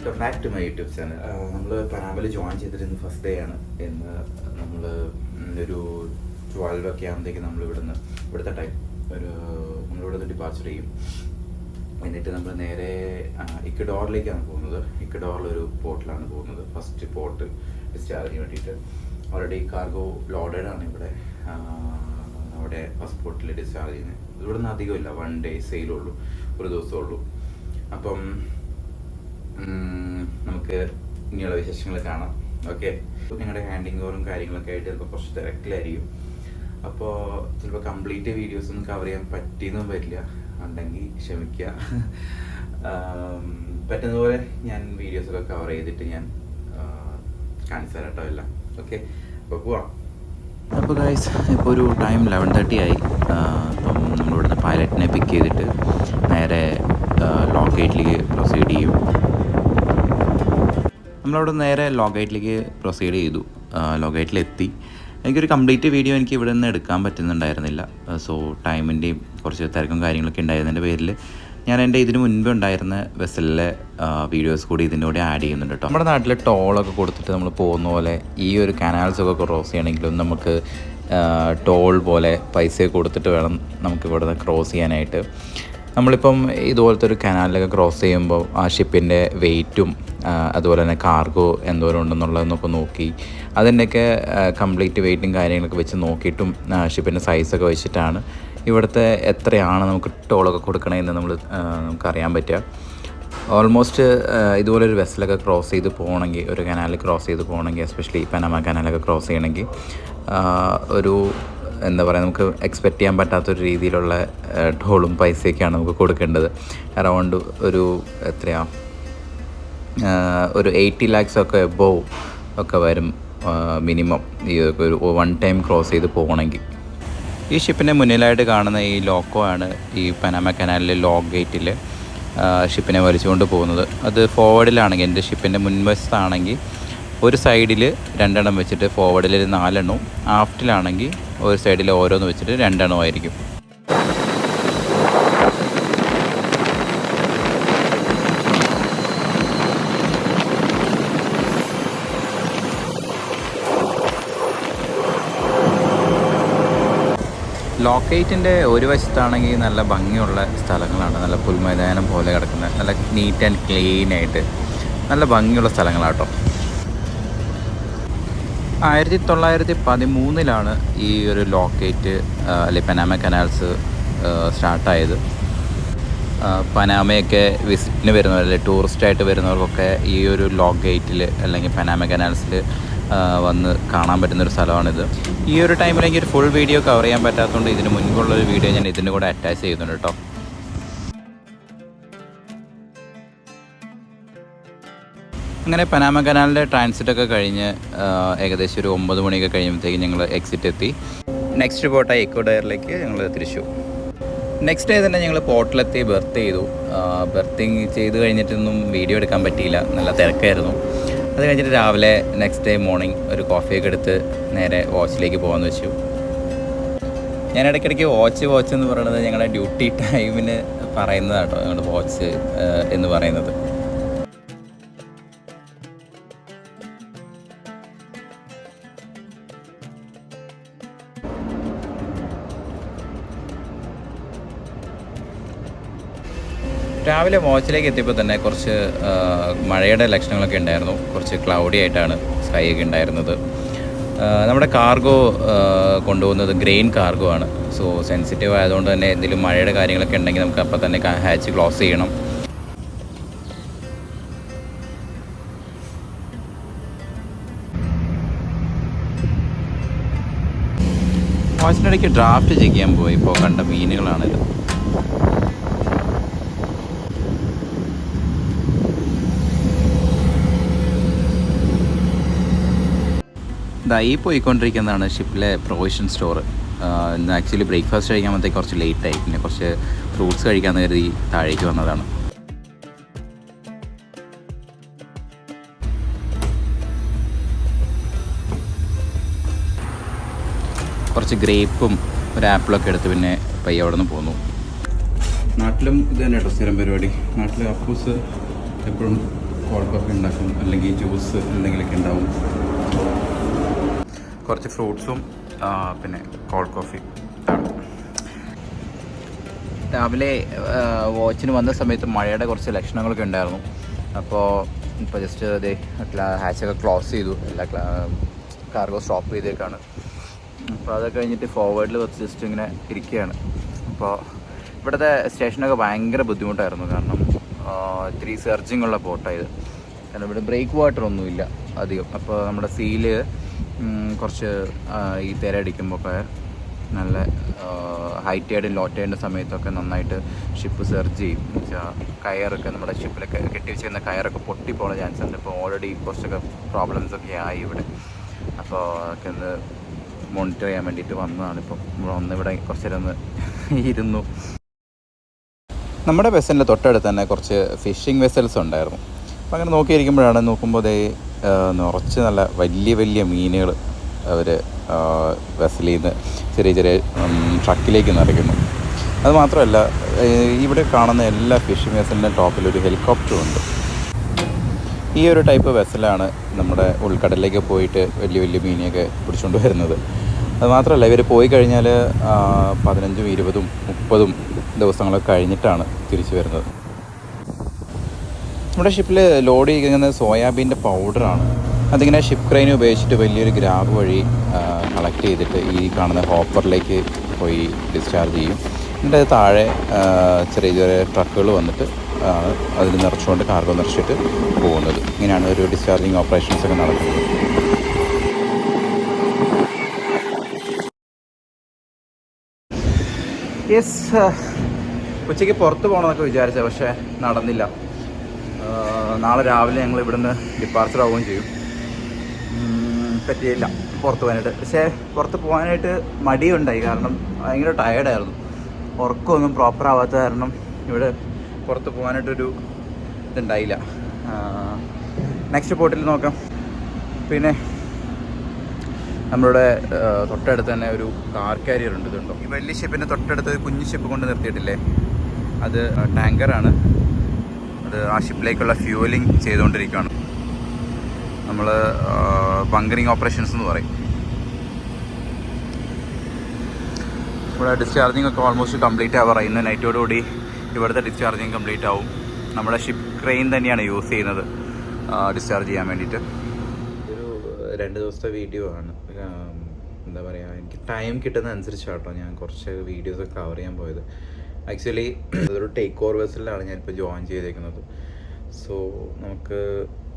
Welcome back to my YouTube channel. നമ്മൾ പനാമയിൽ join ചെയ്തിട്ട് ഇന്ന് ഫസ്റ്റ് ഡേ ആണ്. ഇന്ന് നമ്മൾ ഒരു 12 ഒക്കെ ആകുമ്പോഴത്തേക്ക് നമ്മൾ ഇവിടുത്തെ ടൈം നമ്മളിവിടുന്ന് ഡിപ്പാർച്ചർ ചെയ്യും. എന്നിട്ട് നമ്മൾ നേരെ ഇക്വഡോറിലേക്കാണ് പോകുന്നത്. ഇക്വഡോറിലൊരു പോർട്ടിലാണ് പോകുന്നത്. ഫസ്റ്റ് പോർട്ട് ഡിസ്ചാർജിന് വേണ്ടിയിട്ട്. ഓൾറെഡി കാർഗോ ലോഡഡ് ആണ് ഇവിടെ. അവിടെ ഫസ്റ്റ് പോർട്ടിൽ ഡിസ്ചാർജ് ചെയ്യുന്നത്. ഇവിടുന്ന് അധികമില്ല, 1 ഡേ സെയിലുള്ളൂ, ഒരു ദിവസമുള്ളൂ. അപ്പം നമുക്ക് ഇനിയുള്ള വിശേഷങ്ങൾ കാണാം. ഓക്കെ, നിങ്ങളുടെ ഹാൻഡിങ് ഓവറും കാര്യങ്ങളൊക്കെ ആയിട്ട് ചിലപ്പോൾ കുറച്ച് തിരക്കിലായിരിക്കും. അപ്പോൾ ചിലപ്പോൾ കംപ്ലീറ്റ് വീഡിയോസ് ഒന്നും കവർ ചെയ്യാൻ പറ്റിയെന്നും വരില്ല, ഉണ്ടെങ്കിൽ ക്ഷമിക്കുക. പറ്റുന്ന പോലെ ഞാൻ വീഡിയോസൊക്കെ കവർ ചെയ്തിട്ട് ഞാൻ കാണിച്ചു തരാം കേട്ടോ എല്ലാം. ഓക്കെ, അപ്പോൾ പോവാം. അപ്പോൾ ഗൈസ്, ഇപ്പോൾ ഒരു ടൈം 11:30 ആയി. അപ്പം നമ്മളിവിടുന്ന് പൈലറ്റിനെ പിക്ക് ചെയ്തിട്ട് നേരെ ലോഗേറ്റിലേക്ക് പ്രൊസീഡ് ചെയ്യും. നമ്മളവിടെ നേരെ ലോഗേറ്റിലേക്ക് പ്രൊസീഡ് ചെയ്തു. ലോഗേറ്റിലെത്തി. എനിക്കൊരു കംപ്ലീറ്റ് വീഡിയോ എനിക്ക് ഇവിടെ നിന്ന് എടുക്കാൻ പറ്റുന്നുണ്ടായിരുന്നില്ല. സോ ടൈമിൻ്റെയും കുറച്ച് തിരക്കും കാര്യങ്ങളൊക്കെ ഉണ്ടായിരുന്നതിൻ്റെ പേരിൽ ഞാൻ എൻ്റെ ഇതിന് മുൻപ് ഉണ്ടായിരുന്ന വെസലിലെ വീഡിയോസ് കൂടി ഇതിൻ്റെ കൂടെ ആഡ് ചെയ്യുന്നുണ്ട് കേട്ടോ. നമ്മുടെ നാട്ടിൽ ടോളൊക്കെ കൊടുത്തിട്ട് നമ്മൾ പോകുന്ന പോലെ ഈ ഒരു കനാൽസൊക്കെ ക്രോസ് ചെയ്യണമെങ്കിലും നമുക്ക് ടോൾ പോലെ പൈസ കൊടുത്തിട്ട് വേണം നമുക്ക് ഇവിടെ ക്രോസ് ചെയ്യാനായിട്ട്. നമ്മളിപ്പം ഇതുപോലത്തെ ഒരു കനാലിലൊക്കെ ക്രോസ് ചെയ്യുമ്പോൾ ആ ഷിപ്പിൻ്റെ വെയ്റ്റും അതുപോലെ തന്നെ കാർഗോ എന്തോരം ഉണ്ടെന്നുള്ളതെന്നൊക്കെ നോക്കി അതിൻ്റെയൊക്കെ കംപ്ലീറ്റ് വെയ്റ്റും കാര്യങ്ങളൊക്കെ വെച്ച് നോക്കിയിട്ടും ഷിപ്പിൻ്റെ സൈസൊക്കെ വെച്ചിട്ടാണ് ഇവിടുത്തെ എത്രയാണ് നമുക്ക് ടോളൊക്കെ കൊടുക്കണമെന്ന് നമുക്കറിയാൻ പറ്റുക. ഓൾമോസ്റ്റ് ഇതുപോലൊരു വെസലൊക്കെ ക്രോസ് ചെയ്ത് പോകണമെങ്കിൽ, ഒരു കനാലിൽ ക്രോസ് ചെയ്ത് പോകണമെങ്കിൽ, എസ്പെഷ്യലി പനാമ കനാലൊക്കെ ക്രോസ് ചെയ്യണമെങ്കിൽ ഒരു എന്താ പറയുക, നമുക്ക് എക്സ്പെക്റ്റ് ചെയ്യാൻ പറ്റാത്തൊരു രീതിയിലുള്ള ടോളും പൈസയൊക്കെയാണ് നമുക്ക് കൊടുക്കേണ്ടത്. അറൗണ്ട് ഒരു ഒരു 80 lakhs ഒക്കെ എബോവ് ഒക്കെ വരും മിനിമം ഈ ഒരു 1 ടൈം ക്രോസ് ചെയ്ത് പോകണമെങ്കിൽ. ഈ ഷിപ്പിൻ്റെ മുന്നിലായിട്ട് കാണുന്ന ഈ ലോക്കോ ആണ് ഈ പനാമ കനാലിലെ ലോക്ക് ഗേറ്റിൽ ഷിപ്പിനെ വലിച്ചുകൊണ്ട് പോകുന്നത്. അത് ഫോർവേഡിലാണെങ്കിൽ, എൻ്റെ ഷിപ്പിൻ്റെ മുൻവശത്താണെങ്കിൽ ഒരു സൈഡിൽ 2 എണ്ണം വെച്ചിട്ട് ഫോർവേഡിൽ 4 എണ്ണവും, ആഫ്റ്റിലാണെങ്കിൽ ഒരു സൈഡിൽ ഓരോന്ന് വെച്ചിട്ട് 2 എണ്ണമായിരിക്കും. ലോക്കേറ്റിൻ്റെ ഒരു വശത്താണെങ്കിൽ നല്ല ഭംഗിയുള്ള സ്ഥലങ്ങളാണ്. നല്ല പുൽമൈതാനം പോലെ കിടക്കുന്ന, നല്ല നീറ്റ് ആൻഡ് ക്ലീൻ ആയിട്ട് നല്ല ഭംഗിയുള്ള സ്ഥലങ്ങളാട്ടോ. 1913 ഈ ഒരു ലോക്കേറ്റ് അല്ലെങ്കിൽ പനാമ കനാൽസ് സ്റ്റാർട്ടായത്. പനാമയൊക്കെ വിസിറ്റിന് വരുന്നവർ, അല്ലെങ്കിൽ ടൂറിസ്റ്റായിട്ട് വരുന്നവർക്കൊക്കെ ഈ ഒരു ലോക്ക് ഗേറ്റിൽ അല്ലെങ്കിൽ പനാമ കനാൽസിൽ വന്ന് കാണാൻ പറ്റുന്നൊരു സ്ഥലമാണിത്. ഈ ഒരു ടൈമിൽ എനിക്ക് ഒരു ഫുൾ വീഡിയോ കവർ ചെയ്യാൻ പറ്റാത്തതുകൊണ്ട് ഇതിന് മുൻപുള്ളൊരു വീഡിയോ ഞാൻ ഇതിൻ്റെ കൂടെ അറ്റാച്ച് ചെയ്യുന്നുണ്ട് കേട്ടോ. അങ്ങനെ പനാമ കനാലിൻ്റെ ട്രാൻസിറ്റൊക്കെ കഴിഞ്ഞ് ഏകദേശം ഒരു 9 മണിയൊക്കെ കഴിയുമ്പോഴത്തേക്കും ഞങ്ങൾ എക്സിറ്റ് എത്തി. നെക്സ്റ്റ് പോർട്ടായി ഇക്വഡോറിലേക്ക് ഞങ്ങൾ തിരിച്ചു. നെക്സ്റ്റ് ഡേ തന്നെ ഞങ്ങൾ പോർട്ടിലെത്തി ബെർത്ത് ചെയ്തു. ബെർത്തിങ് ചെയ്ത് കഴിഞ്ഞിട്ടൊന്നും വീഡിയോ എടുക്കാൻ പറ്റിയില്ല, നല്ല തിരക്കായിരുന്നു. അത് കഴിഞ്ഞിട്ട് രാവിലെ നെക്സ്റ്റ് ഡേ മോർണിംഗ് ഒരു കോഫിയൊക്കെ എടുത്ത് നേരെ വാച്ചിലേക്ക് പോകാമെന്ന് വെച്ചു. ഞാൻ ഇടയ്ക്കിടയ്ക്ക് വാച്ച് എന്ന് പറയുന്നത് ഞങ്ങളുടെ ഡ്യൂട്ടി ടൈമിന് പറയുന്നതാണ് കേട്ടോ, ഞങ്ങളുടെ വാച്ച് എന്ന് പറയുന്നത്. രാവിലെ വാച്ചിലേക്ക് എത്തിയപ്പോൾ തന്നെ കുറച്ച് മഴയുടെ ലക്ഷണങ്ങളൊക്കെ ഉണ്ടായിരുന്നു. കുറച്ച് ക്ലൗഡി ആയിട്ടാണ് സ്കൈ ഒക്കെ ഉണ്ടായിരുന്നത്. നമ്മുടെ കാർഗോ കൊണ്ടുപോകുന്നത് ഗ്രെയിൻ കാർഗോ ആണ്. സോ സെൻസിറ്റീവ് ആയതുകൊണ്ട് തന്നെ എന്തെങ്കിലും മഴയുടെ കാര്യങ്ങളൊക്കെ ഉണ്ടെങ്കിൽ നമുക്ക് അപ്പോൾ തന്നെ ഹാച്ച് ക്ലോസ് ചെയ്യണം. വാച്ചിനിടയ്ക്ക് ഡ്രാഫ്റ്റ് ചെക്ക് ചെയ്യാൻ പോയി. ഇപ്പോൾ കണ്ട മീനുകളാണിത്. ഈ പോയിക്കൊണ്ടിരിക്കുന്നതാണ് ഷിപ്പിലെ പ്രൊവിഷൻ സ്റ്റോർ. ഇന്ന് ആക്ച്വലി ബ്രേക്ക്ഫാസ്റ്റ് കഴിക്കാൻ കുറച്ച് ലേറ്റായി. പിന്നെ കുറച്ച് ഫ്രൂട്ട്സ് കഴിക്കാമെന്ന് കരുതി താഴേക്ക് വന്നതാണ്. കുറച്ച് ഗ്രേപ്പും ഒരു ആപ്പിളൊക്കെ എടുത്ത് പിന്നെ പയ്യെ അവിടെ നിന്ന് പോന്നു. നാട്ടിലും ഇത് തന്നെ കേട്ടോ സ്ഥിരം പരിപാടി. നാട്ടിൽ അപ്പൂസ് എപ്പോഴും കോൾഡ് കോഫി ഉണ്ടാക്കും, അല്ലെങ്കിൽ ജ്യൂസ് എന്തെങ്കിലുമൊക്കെ ഉണ്ടാവും. കുറച്ച് ഫ്രൂട്ട്സും പിന്നെ കോൾഡ് കോഫി. രാവിലെ വാച്ചിന് വന്ന സമയത്ത് മഴയുടെ കുറച്ച് ലക്ഷണങ്ങളൊക്കെ ഉണ്ടായിരുന്നു. അപ്പോൾ ജസ്റ്റ് അതേ ഹാച്ചൊക്കെ ക്ലോസ് ചെയ്തു, എല്ലാ കാർഗോ സ്റ്റോപ്പ് ചെയ്തേക്കാണ്. അപ്പോൾ അതൊക്കെ കഴിഞ്ഞിട്ട് ഫോർവേഡിൽ വെച്ച് ജസ്റ്റ് ഇങ്ങനെ ഇരിക്കുകയാണ്. അപ്പോൾ ഇവിടുത്തെ സ്റ്റേഷനൊക്കെ ഭയങ്കര ബുദ്ധിമുട്ടായിരുന്നു, കാരണം ഇത്തിരി സെർച്ചിങ് ഉള്ള ബോട്ടായത്. കാരണം ഇവിടെ ബ്രേക്ക് വാട്ടർ ഒന്നുമില്ല അധികം. അപ്പോൾ നമ്മുടെ സീല് കുറച്ച് ഈ തിരയടിക്കുമ്പോഴൊക്കെ നല്ല ഹൈ ടൈഡും ലോ ടൈഡിൻ്റെ സമയത്തൊക്കെ നന്നായിട്ട് ഷിപ്പ് സെർച്ച് ചെയ്യും. എന്നുവെച്ചാൽ കയറൊക്കെ നമ്മുടെ ഷിപ്പിലൊക്കെ കെട്ടി വെച്ചിരുന്ന കയറൊക്കെ പൊട്ടിപ്പോകാൻ ചാൻസ് ഉണ്ട്. ഇപ്പോൾ ഓൾറെഡി കുറച്ചൊക്കെ പ്രോബ്ലംസൊക്കെ ആയി ഇവിടെ. അപ്പോൾ അതൊക്കെ ഒന്ന് മോണിറ്റർ ചെയ്യാൻ വേണ്ടിയിട്ട് വന്നതാണ്. ഇപ്പം ഇവിടെ കുറച്ച് നേരം ഒന്ന് ഇരുന്നു. നമ്മുടെ വെസലിൻ്റെ തൊട്ടടുത്ത് തന്നെ കുറച്ച് ഫിഷിംഗ് വെസൽസ് ഉണ്ടായിരുന്നു. അപ്പോൾ അങ്ങനെ നോക്കുമ്പോൾ നിറച്ച് നല്ല വലിയ വലിയ മീനുകൾ അവർ വെസലിൽ നിന്ന് ചെറിയ ട്രക്കിലേക്ക് നിറയ്ക്കുന്നു. അതുമാത്രമല്ല, ഇവിടെ കാണുന്ന എല്ലാ ഫിഷിംഗ് വെസലിൻ്റെ ടോപ്പിലൊരു ഹെലികോപ്റ്ററും ഉണ്ട്. ഈ ഒരു ടൈപ്പ് വെസലാണ് നമ്മുടെ ഉൾക്കടലിലേക്ക് പോയിട്ട് വലിയ വലിയ മീനെയൊക്കെ പിടിച്ചുകൊണ്ട് വരുന്നത്. അതുമാത്രമല്ല, ഇവർ പോയി കഴിഞ്ഞാൽ 15, 20, 30 ദിവസങ്ങളൊക്കെ കഴിഞ്ഞിട്ടാണ് തിരിച്ചു വരുന്നത്. നമ്മുടെ ഷിപ്പിൽ ലോഡ് ചെയ്യുന്നത് സോയാബീൻ്റെ പൗഡറാണ്. അതിങ്ങനെ ഷിപ്പ് ക്രെയിൻ ഉപയോഗിച്ചിട്ട് വലിയൊരു ഗ്രാബ് വഴി കളക്ട് ചെയ്തിട്ട് ഈ കാണുന്ന ഹോപ്പറിലേക്ക് പോയി ഡിസ്ചാർജ് ചെയ്യും. എന്നിട്ട് അത് താഴെ ചെറിയ ചെറിയ ട്രക്കുകൾ വന്നിട്ട് ആണ് അതിൽ നിറച്ചുകൊണ്ട് കാർഗോ നിറച്ചിട്ട് പോകുന്നത്. ഇങ്ങനെയാണ് ഒരു ഡിസ്ചാർജിങ് ഓപ്പറേഷൻസൊക്കെ നടക്കുന്നത്. ഉച്ചയ്ക്ക് പുറത്ത് പോകണമെന്നൊക്കെ വിചാരിച്ചത്, പക്ഷേ നടന്നില്ല. നാളെ രാവിലെ ഞങ്ങൾ ഇവിടുന്ന് ഡിപ്പാർച്ചർ ആവുകയും ചെയ്യും. പറ്റിയില്ല പുറത്ത് പോകാനായിട്ട്. പക്ഷേ പുറത്ത് പോകാനായിട്ട് മടിയുണ്ടായി, കാരണം ഭയങ്കര ടയേർഡായിരുന്നു. ഉറക്കമൊന്നും പ്രോപ്പർ ആവാത്ത കാരണം ഇവിടെ പുറത്ത് പോകാനായിട്ടൊരു ഇതുണ്ടായില്ല. നെക്സ്റ്റ് പോർട്ടിൽ നോക്കാം. പിന്നെ നമ്മളുടെ തൊട്ടടുത്ത് തന്നെ ഒരു കാർ കാരിയർ ഉണ്ട്. ഇതുണ്ടോ, ഈ വലിയ ഷിപ്പിൻ്റെ തൊട്ടടുത്ത് ഒരു കുഞ്ഞു ഷിപ്പ് കൊണ്ട് നിർത്തിയിട്ടില്ലേ, അത് ടാങ്കറാണ്. അത് ആ ഷിപ്പിലേക്കുള്ള ഫ്യൂവലിംഗ് ചെയ്തുകൊണ്ടിരിക്കുകയാണ്. നമ്മൾ ബങ്കറിങ് ഓപ്പറേഷൻസ് എന്ന് പറയും. ഇവിടെ ഡിസ്ചാർജിങ് ഒക്കെ ഓൾമോസ്റ്റ് കംപ്ലീറ്റ് ആവാറായി. ഇന്ന് നൈറ്റോടുകൂടി ഇവിടുത്തെ ഡിസ്ചാർജിങ് കംപ്ലീറ്റ് ആവും. നമ്മുടെ ഷിപ്പ് ക്രെയിൻ തന്നെയാണ് യൂസ് ചെയ്യുന്നത് ഡിസ്ചാർജ് ചെയ്യാൻ വേണ്ടിയിട്ട്. ഒരു 2 ദിവസത്തെ വീഡിയോ ആണ്. എന്താ പറയുക, എനിക്ക് ടൈം കിട്ടുന്ന അനുസരിച്ചാട്ടോ ഞാൻ കുറച്ച് വീഡിയോസൊക്കെ കവർ ചെയ്യാൻ പോയത്. ആക്ച്വലി അതൊരു ടേക്ക് ഓവർ വെസലിലാണ് ഞാനിപ്പോൾ ജോയിൻ ചെയ്തേക്കുന്നത്. സോ നമുക്ക്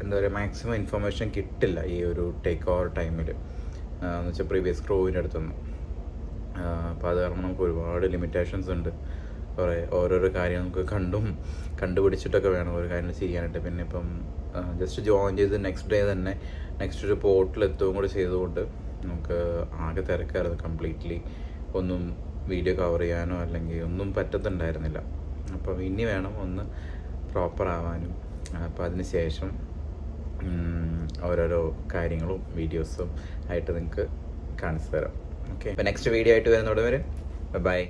എന്താ പറയുക, മാക്സിമം ഇൻഫർമേഷൻ കിട്ടില്ല ഈ ഒരു ടേക്ക് ഓവർ ടൈമിൽ, എന്ന് വെച്ചാൽ പ്രീവിയസ് ക്രൂവിൻ്റെ അടുത്തൊന്നും. അപ്പോൾ അത് കാരണം നമുക്ക് ഒരുപാട് ലിമിറ്റേഷൻസ് ഉണ്ട്. കുറേ ഓരോരോ കാര്യം നമുക്ക് കണ്ടുപിടിച്ചിട്ടൊക്കെ വേണം ഓരോ കാര്യങ്ങൾ ചെയ്യാനായിട്ട്. പിന്നെ ഇപ്പം ജസ്റ്റ് ജോയിൻ ചെയ്ത് നെക്സ്റ്റ് ഡേ തന്നെ നെക്സ്റ്റ് ഒരു പോർട്ടിലെത്തുകയും കൂടി ചെയ്തുകൊണ്ട് നമുക്ക് ആകെ തിരക്കായിരുന്നു. കംപ്ലീറ്റ്ലി ഒന്നും വീഡിയോ കവർ ചെയ്യാനോ അല്ലെങ്കിൽ ഒന്നും പറ്റത്തുണ്ടായിരുന്നില്ല. അപ്പം ഇനി വേണം ഒന്ന് പ്രോപ്പർ ആവാനും. അപ്പോൾ അതിന് ശേഷം ഓരോരോ കാര്യങ്ങളും വീഡിയോസും ആയിട്ട് നിങ്ങൾക്ക് കാണിച്ചു തരാം. ഓക്കെ, അപ്പോൾ നെക്സ്റ്റ് വീഡിയോ ആയിട്ട് വരുന്നതോടെ വരെ ബൈ.